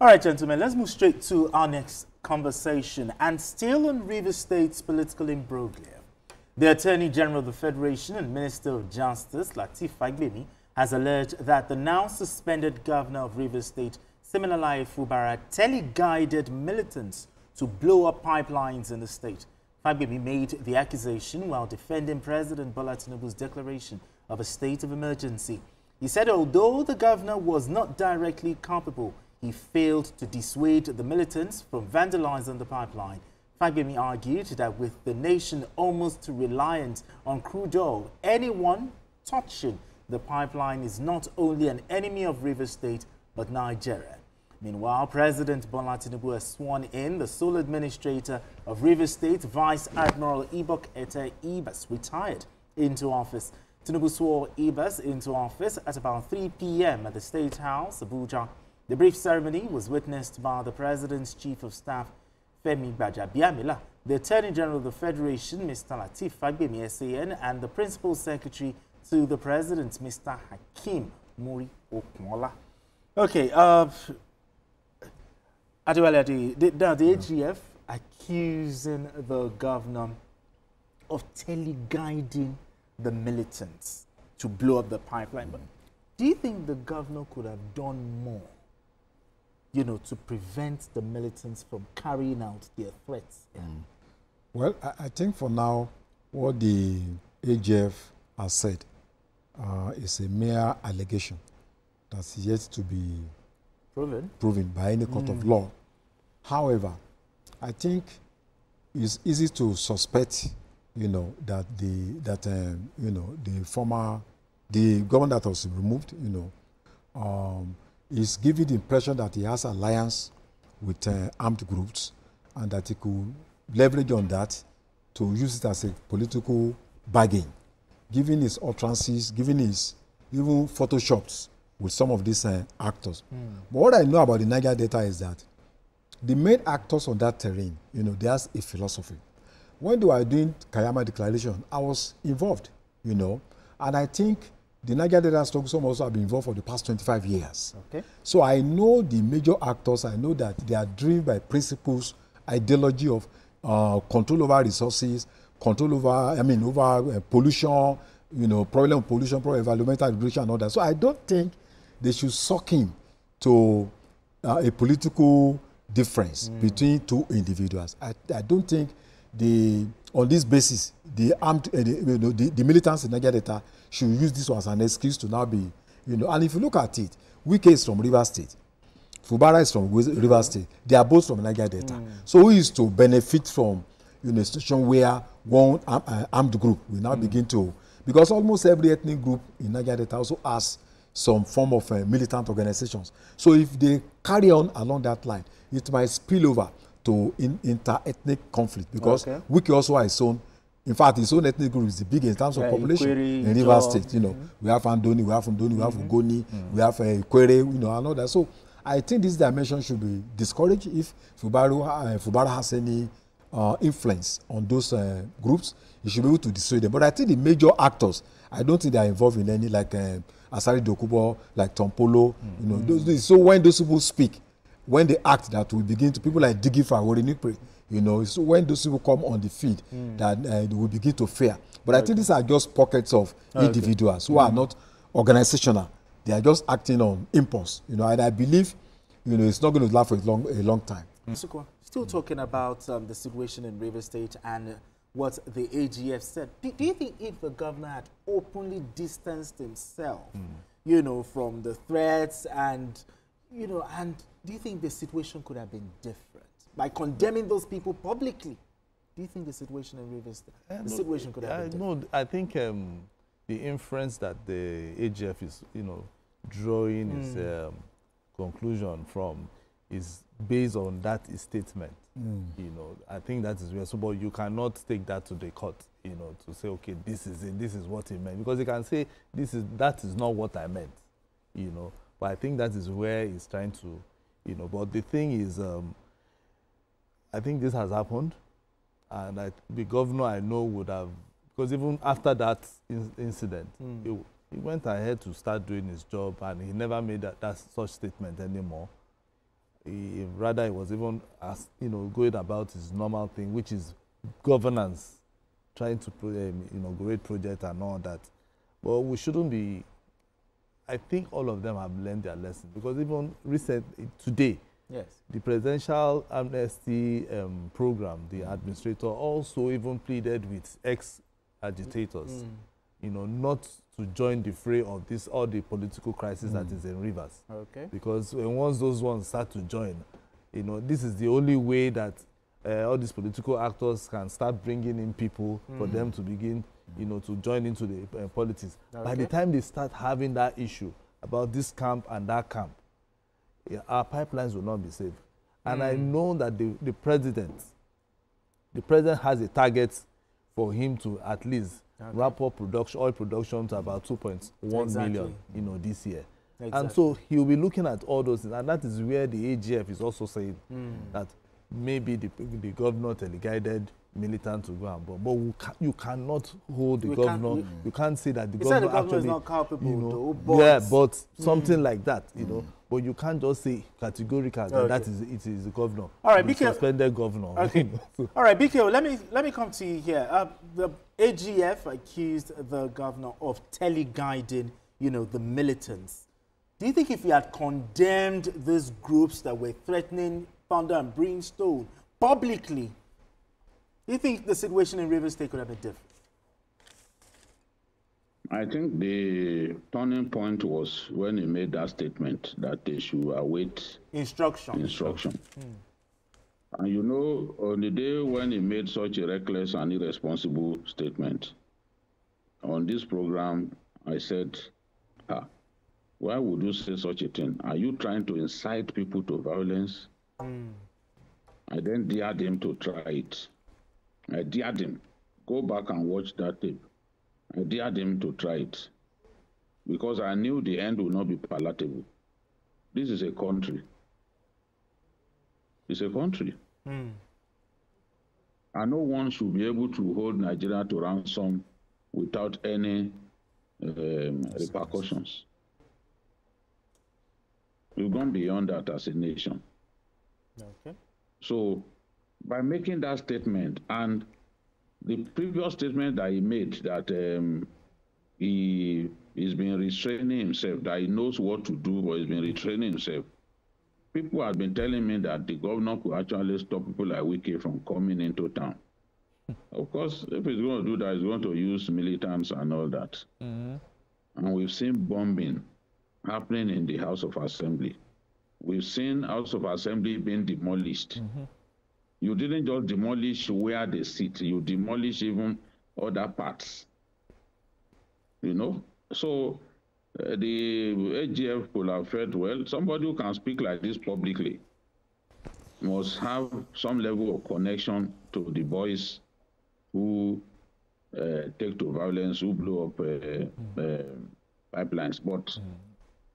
All right, gentlemen, let's move straight to our next conversation. And still on Rivers State's political imbroglio, the Attorney General of the Federation and Minister of Justice, Lateef Fagbemi, has alleged that the now suspended governor of Rivers State, Siminalayi Fubara, tele-guided militants to blow up pipelines in the state. Fagbemi made the accusation while defending President Bola Tinubu's declaration of a state of emergency. He said although the governor was not directly culpable, he failed to dissuade the militants from vandalizing the pipeline. Fagbemi argued that with the nation almost reliant on crude oil, anyone touching the pipeline is not only an enemy of Rivers State, but Nigeria. Meanwhile, President Bola Tinubu has sworn in the sole administrator of Rivers State, Vice Admiral Ibok Ete Ibas, retired, into office. Tinubu swore Ibas into office at about 3 p.m. at the State House, Abuja. The brief ceremony was witnessed by the President's Chief of Staff, Femi Gbajabiamila, the Attorney General of the Federation, Mr. Lateef Fagbemi, SAN, and the Principal Secretary to the President, Mr. Hakeem Muri Okunola. Okay, Adewale, the AGF accusing the governor of tele-guiding the militants to blow up the pipeline. But do you think the governor could have done more, to prevent the militants from carrying out their threats? Well, I think for now, what the AGF has said is a mere allegation that's yet to be proven by any court of law. However, I think it's easy to suspect, that the government that was removed, is giving the impression that he has alliance with armed groups and that he could leverage on that to use it as a political bargain, given his utterances, given his even photoshops with some of these actors. But what I know about the Niger Delta is that the main actors on that terrain, they have a philosophy. When they were doing Kayama Declaration, I was involved, and I think the Niger Delta struggle also have been involved for the past 25 years. Okay. So I know the major actors. I know that they are driven by principles, ideology of control over resources, control over, pollution, problem of pollution, problem of environmental degradation and all that. So I don't think they should suck him to a political difference between two individuals. I don't think on this basis, the armed, the militants in Niger Delta should use this as an excuse to now be, and if you look at it, Wike is from Rivers State, Fubara is from Rivers State, they are both from Niger Delta. So who is to benefit from, a situation where one armed group will now begin to, because almost every ethnic group in Niger Delta also has some form of militant organizations. So if they carry on along that line, it might spill over to inter-ethnic conflict, because Wike also has his own. In fact, his own ethnic group is the biggest in terms of population in Rivers State. We have Andoni, we have Ndoni, we have Ugoni, we have Ikwere, and all that. So I think this dimension should be discouraged if Fubara has any influence on those groups. He should be able to dissuade them. But I think the major actors, I don't think they are involved in any, like Asari Dokubo, like Tompolo. So when those people speak, when they act, that will begin to, people like Digifa, Worinipre, so when those people come on the feed, that they will begin to fear. But I think these are just pockets of individuals who are not organizational. They are just acting on impulse, and I believe, it's not going to last for a long time. Still talking about the situation in Rivers State and what the AGF said. Do you think if the governor had openly distanced himself, from the threats and, and do you think the situation could have been different? By condemning those people publicly, do you think the situation in Rivers State, situation could have been different? No, I think the inference that the AGF is, drawing its conclusion from is based on that statement. I think that is where, but you cannot take that to the court, to say, okay, this is it, this is what he meant. Because he can say, that is not what I meant, But I think that is where he's trying to, but the thing is, I think this has happened, and the governor I know would have, because even after that incident, he went ahead to start doing his job, and he never made that such statement anymore. Rather, he was even, going about his normal thing, which is governance, trying to inaugurate project and all that. But we shouldn't be. I think all of them have learned their lesson, because even recently, today, yes, the presidential amnesty program, the administrator also even pleaded with ex-agitators, not to join the fray of all the political crisis that is in Rivers. Okay. Because once those ones start to join, this is the only way that all these political actors can start bringing in people for them to begin, to join into the politics. Okay. By the time they start having that issue about this camp and that camp, our pipelines will not be safe. And I know that the president has a target for him to at least wrap up oil production to about 2.1 million, this year. Exactly. And so he'll be looking at all those things, and that is where the AGF is also saying that maybe the governor tele-guided militant to go and bomb. But you cannot hold the governor. You can't say that the governor actually is not culpable, but but something like that, But you can't just say categorically that it is the governor. All right, the suspended governor. Okay. All right, BK, let me come to you here. The AGF accused the governor of tele-guiding, the militants. Do you think if he had condemned these groups that were threatening thunder and brimstone publicly, do you think the situation in Rivers State could have been different? I think the turning point was when he made that statement that they should await instruction. And on the day when he made such a reckless and irresponsible statement, on this program, I said, why would you say such a thing? Are you trying to incite people to violence? I then dared him to try it. I dared him. Go back and watch that tape. I dared him to try it because I knew the end would not be palatable. This is a country. It's a country. And no one should be able to hold Nigeria to ransom without any repercussions. We've gone beyond that as a nation. Okay. So by making that statement and the previous statement that he made that he's been restraining himself, that he knows what to do, but he's been restraining himself. People have been telling me that the governor could actually stop people like Wike from coming into town. Of course, if he's going to do that, he's going to use militants and all that. And we've seen bombing happening in the House of Assembly. We've seen House of Assembly being demolished. You didn't just demolish where they sit, you demolish even other parts. So the AGF could have felt, well, somebody who can speak like this publicly must have some level of connection to the boys who take to violence, who blow up pipelines. But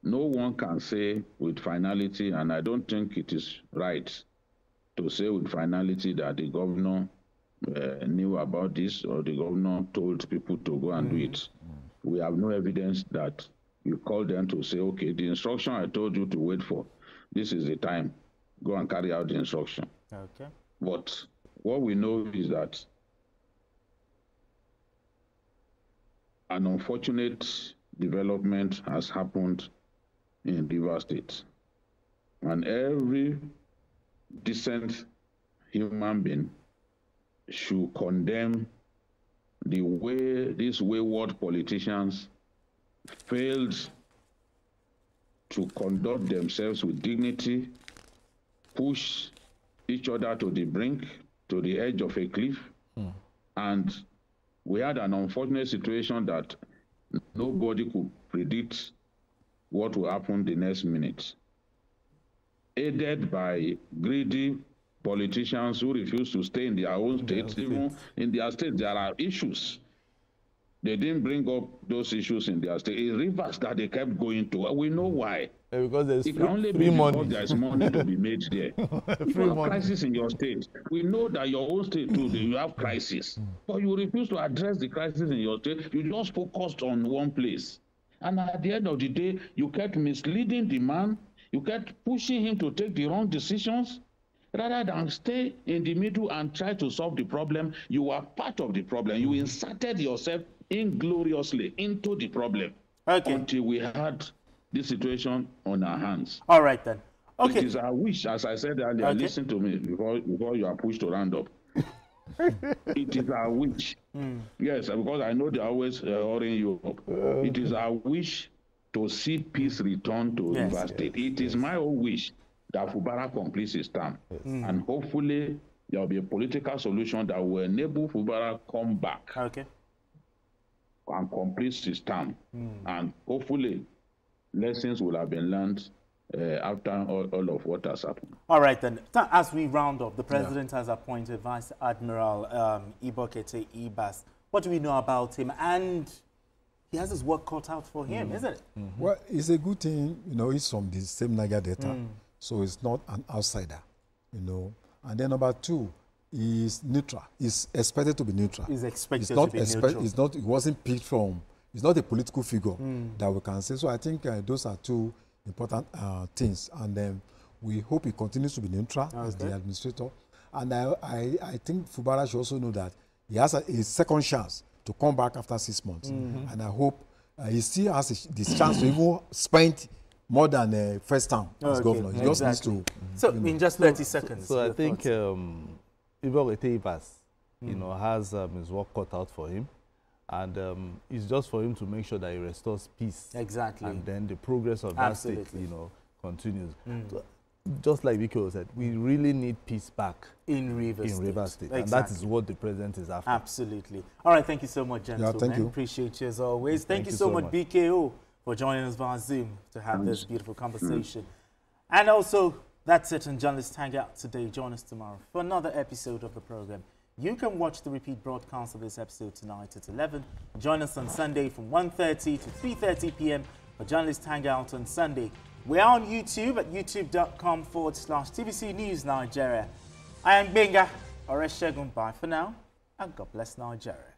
no one can say with finality, and I don't think it is right to say with finality that the governor knew about this or the governor told people to go and do it. We have no evidence that you called them to say, okay, the instruction I told you to wait for, this is the time, go and carry out the instruction. Okay. But what we know is that an unfortunate development has happened in Rivers State. And every decent human being should condemn the way these wayward politicians failed to conduct themselves with dignity, push each other to the brink, to the edge of a cliff. And we had an unfortunate situation that nobody could predict what will happen the next minute. Aided by greedy politicians who refuse to stay in their own states. Even in their state, there are issues. They didn't bring up those issues in their state. It's Rivers that they kept going to. We know why. Because there's it can only be because there's money to be made there. If you have crisis in your state, we know that your own state too, you have crisis. But you refuse to address the crisis in your state. You just focused on one place. And at the end of the day, you kept misleading the man. You kept pushing him to take the wrong decisions. Rather than stay in the middle and try to solve the problem, you were part of the problem. You inserted yourself ingloriously into the problem until we had this situation on our hands. All right, then. Okay. It is our wish, as I said earlier, listen to me before you are pushed to round up. It is our wish. Yes, because I know they're always hurrying you up. It is our wish to see peace return to Rivers State. It is my own wish that Fubara completes his term. And hopefully there will be a political solution that will enable Fubara come back and complete his term. And hopefully lessons will have been learned after all of what has happened. All right, then. As we round up, the president has appointed Vice Admiral Ibokete Ibas. What do we know about him? And he has his work cut out for him, isn't it? Well, it's a good thing, you know, he's from the same Niger Delta, so he's not an outsider, you know. And then number two, he's neutral. He's expected to be neutral. He's expected to be neutral. He wasn't picked from, he's not a political figure that we can say. So I think those are two important things. And then we hope he continues to be neutral as the administrator. And I think Fubara should also know that he has a second chance to come back after 6 months. And I hope he still has this chance to even spend more than first time as governor. He just needs to... So, in just 30 seconds. So I think Ibokete Ibas, you know, has his work cut out for him. And it's just for him to make sure that he restores peace. Exactly. And then the progress of that state, you know, continues. So, just like Vicky said, we really need peace back in Rivers State. Exactly. And that is what the president is after. Absolutely. All right, thank you so much, gentlemen. Yeah, thank you. Appreciate you as always. Thank you so much, BKO, for joining us via Zoom to have this beautiful conversation. And also, that's it on Journalist Hangout today. Join us tomorrow for another episode of the program. You can watch the repeat broadcast of this episode tonight at 11. Join us on Sunday from 1:30 to 3:30 p.m. for Journalist Hangout on Sunday. We're on YouTube at youtube.com/TVC News Nigeria. I am Benga Oreshegun. Bye for now, and God bless Nigeria.